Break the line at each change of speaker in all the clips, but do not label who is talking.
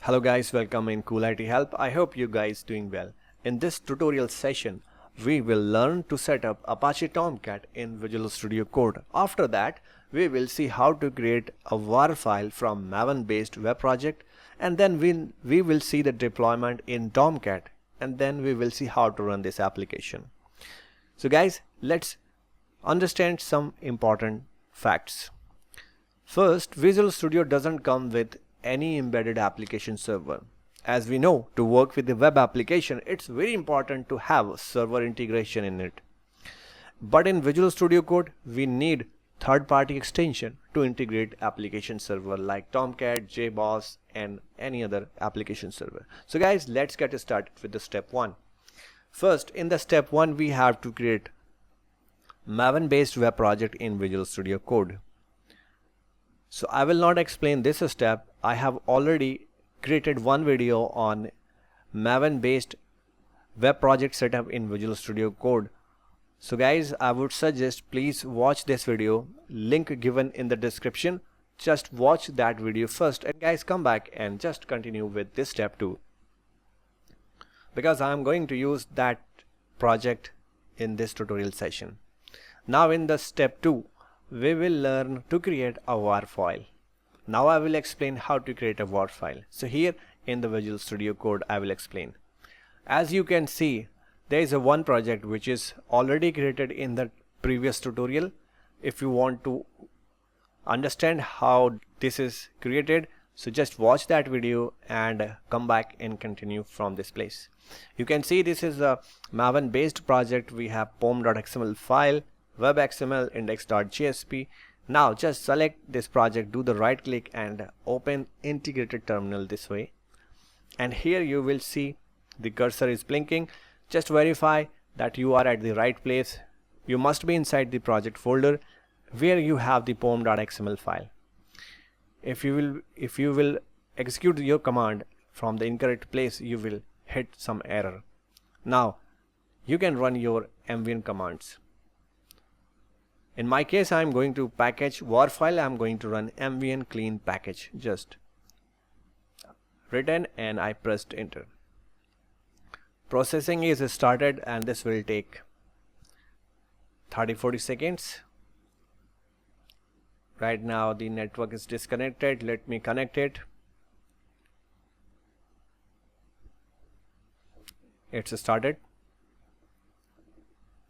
Hello guys, welcome in Cool IT Help. I hope you guys doing well. In this tutorial session, we will learn to set up Apache Tomcat in Visual Studio Code. After that, we will see how to create a WAR file from Maven based web project, and then we will see the deployment in Tomcat, and then we will see how to run this application. So guys, let's understand some important facts. First, Visual Studio doesn't come with any embedded application server. As we know, to work with the web application, it's very important to have server integration in it. But in Visual Studio Code, we need third-party extension to integrate application server like Tomcat, JBoss, and any other application server. So guys, let's get started with the step 1. First, in the step 1, we have to create Maven-based web project in Visual Studio Code. So I will not explain this step. I have already created one video on Maven based web project setup in Visual Studio Code. So guys, I would suggest please watch this video, link given in the description. Just watch that video first, and guys, come back and just continue with this step 2, because I am going to use that project in this tutorial session. Now in the step 2, we will learn to create a WAR file. Now I will explain how to create a WAR file. So here in the Visual Studio Code, I will explain. As you can see, there is a one project which is already created in the previous tutorial. If you want to understand how this is created, so just watch that video and come back and continue from this place. You can see this is a Maven based project. We have pom.xml file, web.xml, index.jsp. Now just select this project, do the right click and open integrated terminal this way, and here you will see the cursor is blinking. Just verify that you are at the right place. You must be inside the project folder where you have the pom.xml file. If you will execute your command from the incorrect place, you will hit some error. Now you can run your mvn commands. In my case, I am going to package WAR file. I am going to run mvn clean package. Just written and I pressed enter. Processing is started and this will take 30-40 seconds. Right now the network is disconnected. Let me connect it. It's started.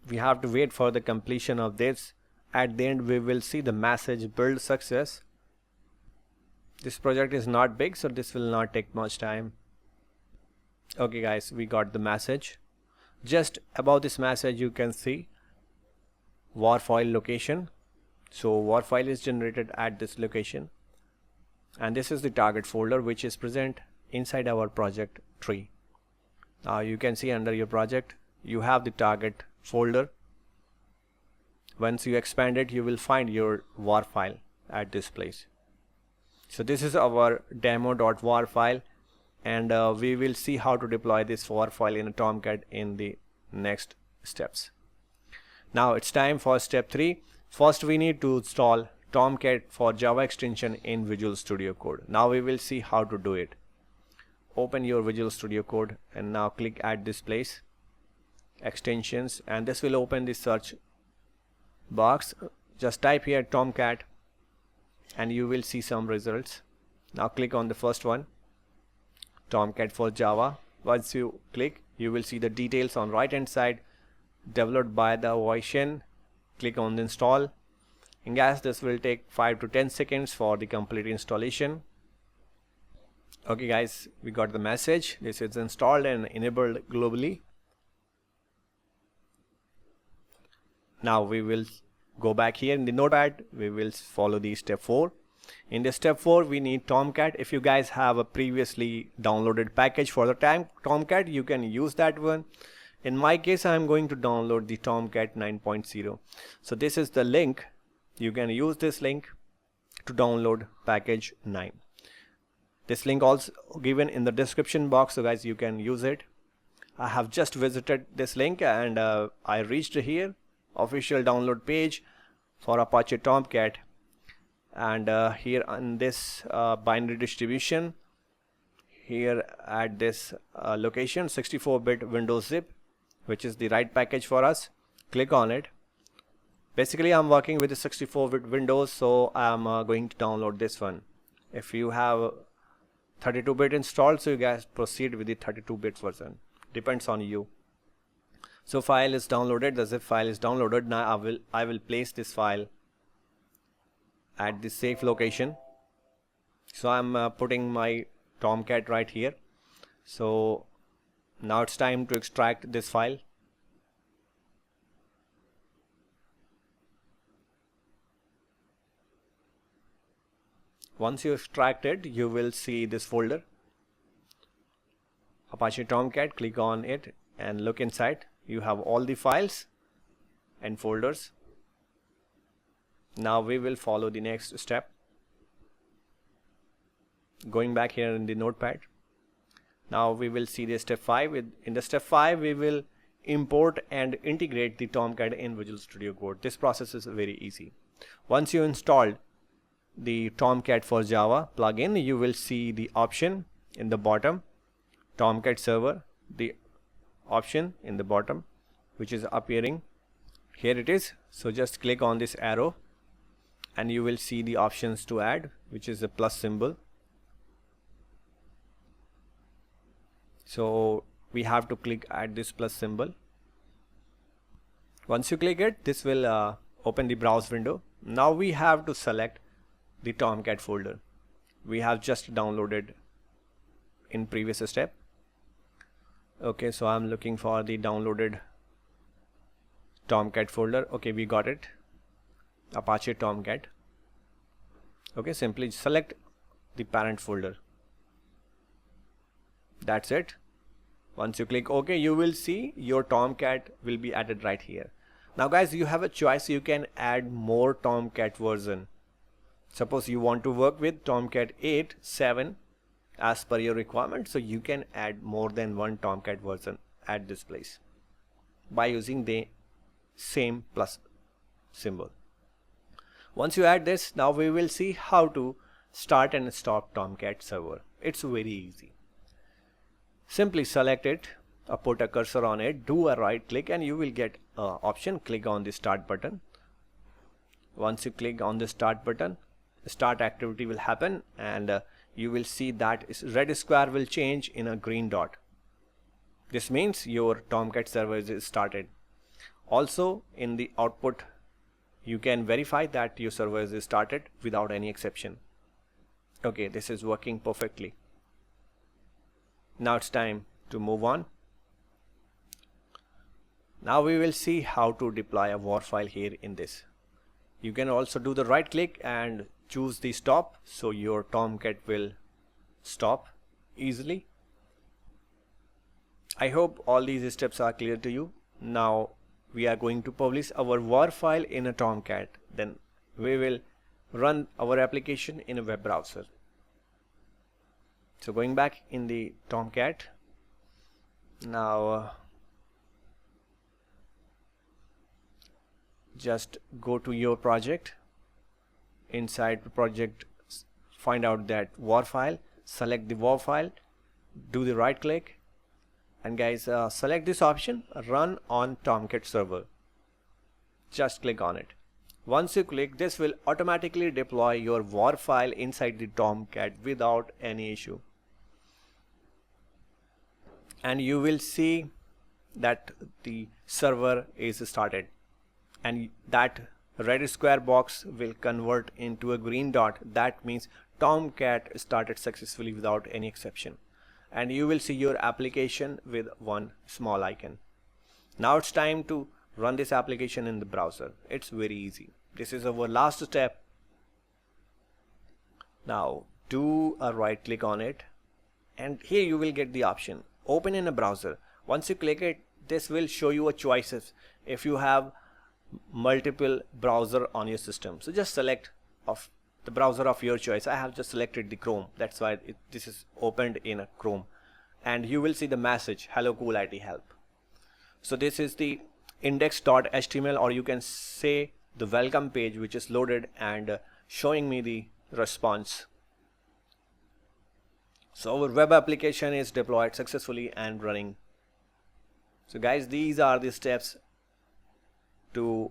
We have to wait for the completion of this. At the end, we will see the message build success. This project is not big, so this will not take much time. Okay guys, we got the message. Just above this message you can see WAR file location. So WAR file is generated at this location, and this is the target folder which is present inside our project tree. Now you can see under your project you have the target folder. Once you expand it, you will find your WAR file at this place. So this is our demo.war file, and we will see how to deploy this WAR file in a Tomcat in the next steps. Now it's time for step 3. First we need to install Tomcat for Java extension in Visual Studio Code. Now we will see how to do it. Open your Visual Studio Code and now click at this place, extensions, and this will open the search box. Just type here Tomcat and you will see some results. Now click on the first one, Tomcat for Java. Once you click, you will see the details on right hand side, developed by the Voisin. Click on the install, and guys, this will take 5 to 10 seconds for the complete installation. Okay guys, we got the message. This is installed and enabled globally. Now we will go back here in the notepad. We will follow the step 4. In the step 4, we need Tomcat. If you guys have a previously downloaded package for the Tomcat, you can use that one. In my case, I am going to download the Tomcat 9.0. So this is the link. You can use this link to download package 9. This link also given in the description box, so guys, you can use it. I have just visited this link and I reached here, official download page for Apache Tomcat, and here on this binary distribution, here at this location, 64-bit Windows zip, which is the right package for us. Click on it. Basically I'm working with the 64-bit Windows, so I'm going to download this one. If you have 32-bit installed, so you guys proceed with the 32-bit version, depends on you. So file is downloaded, the zip file is downloaded. Now I will place this file at the safe location. So I'm putting my Tomcat right here. So now it's time to extract this file. Once you extract it, you will see this folder, Apache Tomcat. Click on it and look inside. You have all the files and folders. Now we will follow the next step. Going back here in the notepad. Now we will see the step 5. In the step 5 we will import and integrate the Tomcat in Visual Studio Code. This process is very easy. Once you installed the Tomcat for Java plugin, you will see the option in the bottom, Tomcat server, the option in the bottom which is appearing. Here it is. So just click on this arrow and you will see the options to add, which is a plus symbol. So we have to click add this plus symbol. Once you click it, this will open the browse window. Now we have to select the Tomcat folder we have just downloaded in previous step. Okay, so I'm looking for the downloaded Tomcat folder. Okay, we got it, Apache Tomcat. Okay, simply select the parent folder. That's it. Once you click OK, you will see your Tomcat will be added right here. Now guys, you have a choice. You can add more Tomcat version. Suppose you want to work with Tomcat 8, 7 as per your requirement, so you can add more than one Tomcat version at this place by using the same plus symbol. Once you add this, now we will see how to start and stop Tomcat server. It's very easy. Simply select it, put a cursor on it, do a right click and you will get an option. Click on the start button. Once you click on the start button, start activity will happen and you will see that red square will change in a green dot. This means your Tomcat server is started. Also in the output you can verify that your server is started without any exception. Okay, this is working perfectly. Now it's time to move on. Now we will see how to deploy a WAR file here in this. You can also do the right click and choose the stop, so your Tomcat will stop easily. I hope all these steps are clear to you. Now we are going to publish our WAR file in a Tomcat. Then we will run our application in a web browser. So going back in the Tomcat, now just go to your project. Inside the project, find out that WAR file, select the WAR file, do the right click and guys select this option, run on Tomcat server. Just click on it. Once you click, this will automatically deploy your WAR file inside the Tomcat without any issue. And you will see that the server is started and that red square box will convert into a green dot. That means Tomcat started successfully without any exception. And you will see your application with one small icon. Now it's time to run this application in the browser. It's very easy. This is our last step. Now do a right click on it and here you will get the option open in a browser. Once you click it, this will show you a choices if you have multiple browser on your system. So just select of the browser of your choice. I have just selected the Chrome. That's why this is opened in a Chrome. And you will see the message, hello cool IT help. So this is the index.html, or you can say the welcome page, which is loaded and showing me the response. So our web application is deployed successfully and running. So guys, these are the steps to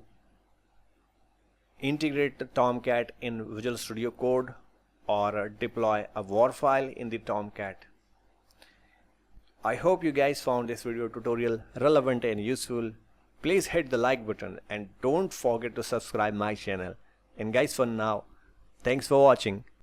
integrate the Tomcat in Visual Studio Code or deploy a WAR file in the Tomcat. I hope you guys found this video tutorial relevant and useful. Please hit the like button and don't forget to subscribe my channel. And guys, for now, thanks for watching.